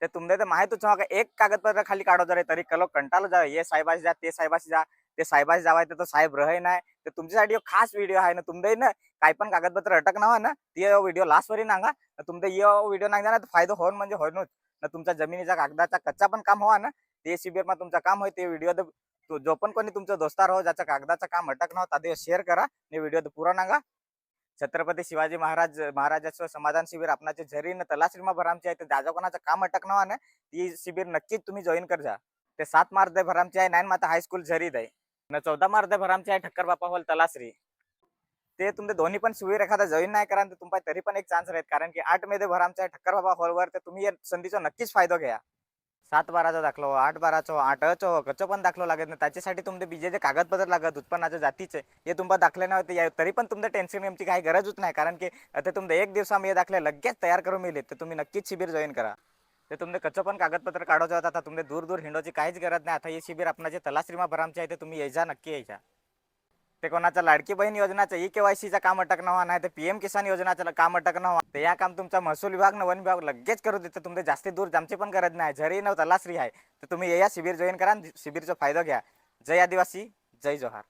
ते तुमले तर माहीतच हो का एक कागदपत्र खाली काढो जरा तरी कलो कंटाळलो जा हे साहेबाशी जा ते साहेबाशी जा ते साहेबाशी जावाय तर तो साहेब रहे नाही तर तुमच्यासाठी एक खास व्हिडिओ आहे ना तुमदे ना काही पण कागदपत्र अटक ना ना ते व्हिडिओ लास्ट वरी नांगा तुमचा यो व्हिडिओ नांगा ना फायदा होऊन म्हणजे होणच ना तुमच्या जमिनीचा कागदाचा कच्चा पण काम हवा ना ते शिबिरमा तुमचं काम होय ते व्हिडिओ तो जो पण कोणी तुमचा दोस्तार हो ज्याचं कागदाचं काम अटक ना ते शेअर करा ने व्हिडिओ पुरा नांगा छत्रपती शिवाजी महाराजाचं समाधान शिबिर आपणाचे झरी न तलासरीमा भरामचे आहे दाजा कोणाचं काम अटकणार ना ती शिबिर नक्कीच तुम्ही जॉईन कर जा ते 7 मार्च दे भरामचे आहे 9 माता हायस्कूल झरी दे न 14 मार्च दे भरामचे आहे ठक्कर बापा हॉल तलासरी ते तुमचे दोन्ही पण शिबिर एखादा जॉईन नाही करा तर तुम्हाला तरी पण एक चान्स राहील कारण की 8 मे दे भरामचे आहे ठक्कर बाबा हॉलवर तर तुम्ही या संधीचा नक्कीच फायदा घ्या 7 बाराचा दाखलो 8 बाराचो 8च कच्चं पण दाखलो लागत नाही त्याच्यासाठी तुमचे बीजे जे कागदपत्र लागत उत्पन्नाच्या जातीचे हे तुम्हाला दाखले नव्हते तरी पण तुमचं टेन्शन आमची काही गरजच नाही कारण की आता तुमचं एक दिवसामध्ये हे दाखले लगेच तयार करून मिळेल तर तुम्ही नक्कीच शिबिर जॉईन करा ते तुमचे कच्चं पण कागदपत्र काढायचं होतं आता तुमचे दूर दूर हिंडोची काहीच गरज नाही आता हे शिबिर आपणाचे तलाश्रीमा भरामचे आहे ते तुम्ही यायचा नक्की यायचा ते कोणाचं लाडकी बहीण योजनाचं ई-KYCचं काम अटकणं व्हा नाही तर PM किसान योजनाचं काम अटकणं व्हा तर या काम तुमचा महसूल विभाग न वन विभाग लगेच करू देतं तुमचे जास्ती दूर जामची पण गरज नाही जरी न तलाश्री आहे तर तुम्ही या शिबिर जॉईन करा शिबिरचा फायदा घ्या जय आदिवासी जय जोहार.